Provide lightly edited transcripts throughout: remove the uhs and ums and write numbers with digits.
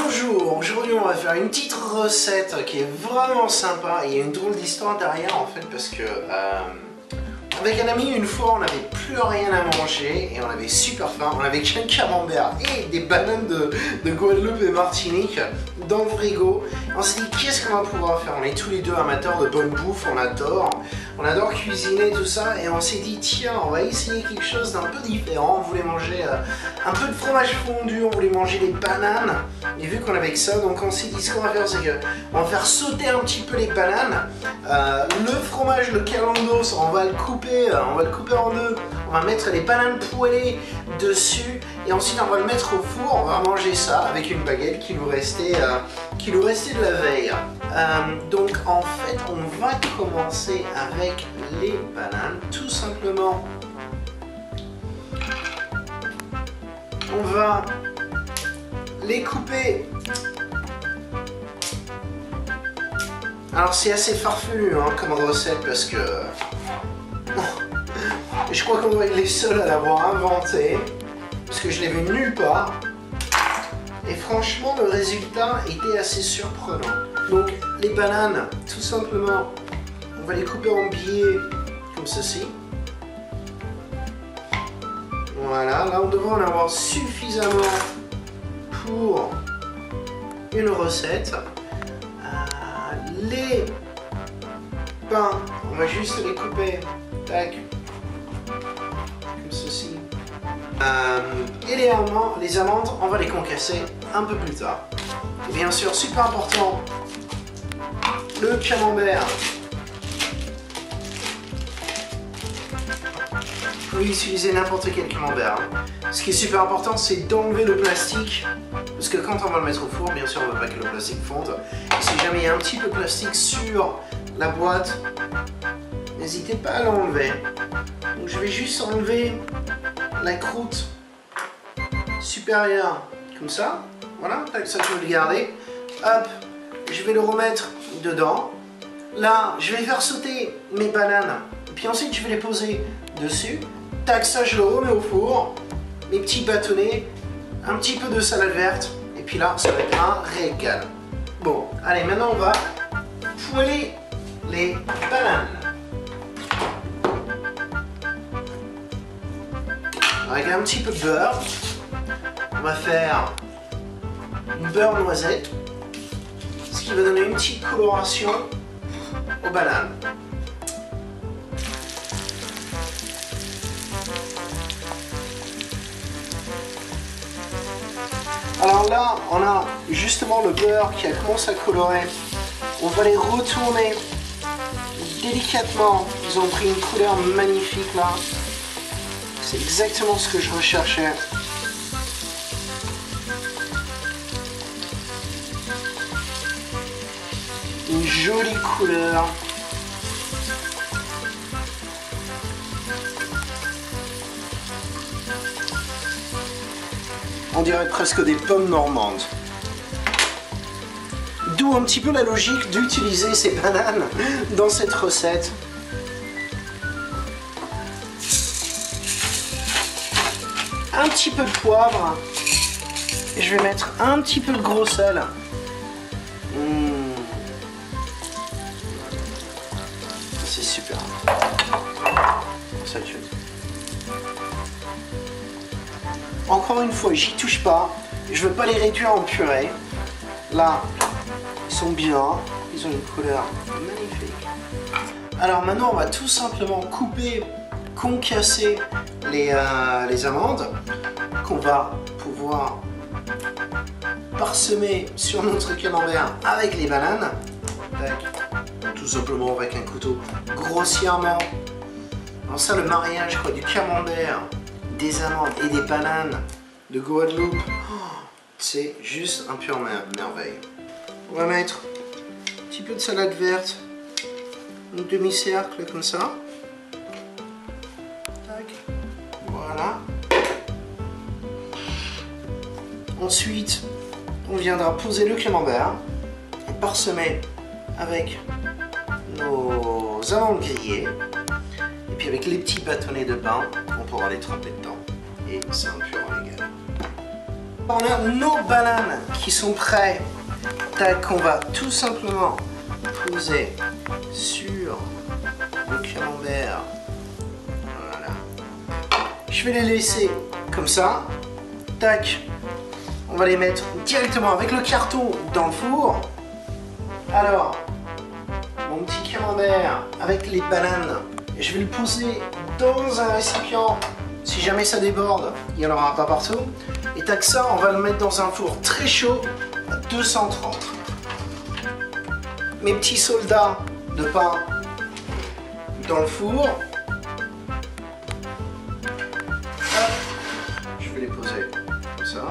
Bonjour, aujourd'hui on va faire une petite recette qui est vraiment sympa. Il y a une drôle d'histoire derrière en fait parce que avec un ami une fois on n'avait plus rien à manger et on avait super faim. On avait qu'un camembert et des bananes de Guadeloupe et Martinique dans le frigo. On s'est dit qu'est-ce qu'on va pouvoir faire. On est tous les deux amateurs de bonne bouffe, on adore cuisiner tout ça et on s'est dit tiens on va essayer quelque chose d'un peu différent. On voulait manger un peu de fromage fondu, on voulait manger des bananes et vu qu'on avait que ça donc on s'est dit ce qu'on va faire c'est que on va faire sauter un petit peu les bananes, le fromage, le calandos on va le couper en deux, on va mettre les bananes poêlées dessus et ensuite on va le mettre au four, on va manger ça avec une baguette qui nous restait de la veille. Donc en fait on va commencer avec les bananes tout simplement. On va les couper. Alors c'est assez farfelu hein, comme recette parce que je crois qu'on va être les seuls à l'avoir inventé parce que je l'ai vu nulle part et franchement le résultat était assez surprenant. Donc les bananes tout simplement on va les couper en billets comme ceci. Voilà, là on devrait en avoir suffisamment pour une recette. Les pains, on va juste les couper, tac, comme ceci. Et les amandes, on va les concasser un peu plus tard. Et bien sûr, super important, le camembert. Vous pouvez utiliser n'importe quel camembert. Ce qui est super important, c'est d'enlever le plastique. Parce que quand on va le mettre au four, bien sûr, on ne veut pas que le plastique fonde. Et si jamais il y a un petit peu de plastique sur la boîte, n'hésitez pas à l'enlever. Donc je vais juste enlever la croûte supérieure, comme ça. Voilà, ça je vais le garder. Hop, je vais le remettre dedans. Là, je vais faire sauter mes bananes. Et puis ensuite, je vais les poser dessus. Tac, ça je le remets au four. Mes petits bâtonnets, un petit peu de salade verte. Et puis là, ça va être un régal. Bon, allez, maintenant on va poêler les bananes. Avec un petit peu de beurre. On va faire une beurre noisette. Ce qui va donner une petite coloration aux bananes. Alors là, on a justement le beurre qui a commencé à colorer. On va les retourner délicatement. Ils ont pris une couleur magnifique là. C'est exactement ce que je recherchais. Une jolie couleur. On dirait presque des pommes normandes. D'où un petit peu la logique d'utiliser ces bananes dans cette recette. Un petit peu de poivre. Et je vais mettre un petit peu de gros sel. C'est super. Ça tue. Encore une fois, j'y touche pas. Je veux pas les réduire en purée. Là, ils sont bien. Ils ont une couleur magnifique. Alors maintenant, on va tout simplement couper, concasser les amandes qu'on va pouvoir parsemer sur notre camembert avec les bananes. Tac. Tout simplement avec un couteau grossièrement. Alors ça, le mariage quoi, du camembert, des amandes et des bananes de Guadeloupe, c'est juste un pur merveille. On va mettre un petit peu de salade verte, un demi-cercle comme ça. Tac. Voilà. Ensuite, on viendra poser le camembert et parsemer avec nos amandes grillées. Et puis avec les petits bâtonnets de pain, on pourra les tremper dedans. Et c'est un pur régal. On a nos bananes qui sont prêts. Tac, on va tout simplement poser sur le camembert. Voilà. Je vais les laisser comme ça. Tac. On va les mettre directement avec le carton dans le four. Alors, mon petit camembert avec les bananes, je vais le poser dans un récipient. Si jamais ça déborde, il n'y en aura pas partout. Et tac, ça, on va le mettre dans un four très chaud à 230. Mes petits soldats de pain dans le four. Hop, je vais les poser comme ça.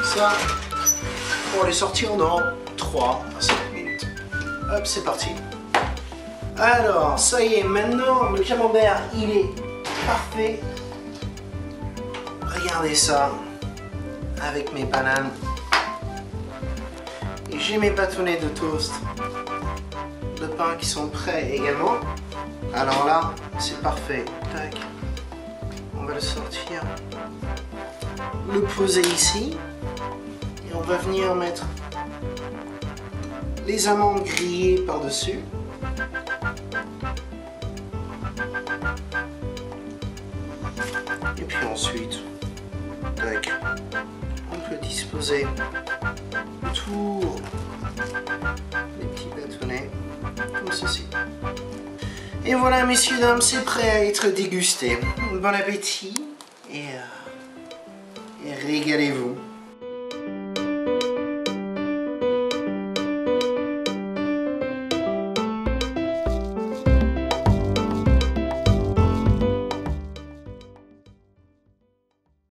Ça, on va les sortir dans 3 à 5 minutes. Hop, c'est parti. Alors, ça y est, maintenant le camembert, il est parfait. Regardez ça, avec mes bananes. Et j'ai mes bâtonnets de toast, de pain qui sont prêts également. Alors là, c'est parfait. Tac. On va le sortir, le poser ici. Et on va venir mettre les amandes grillées par-dessus. Et puis ensuite, tac, on peut disposer autour les petits bâtonnets, comme ceci. Et voilà, messieurs, dames, c'est prêt à être dégusté. Bon appétit et régalez-vous.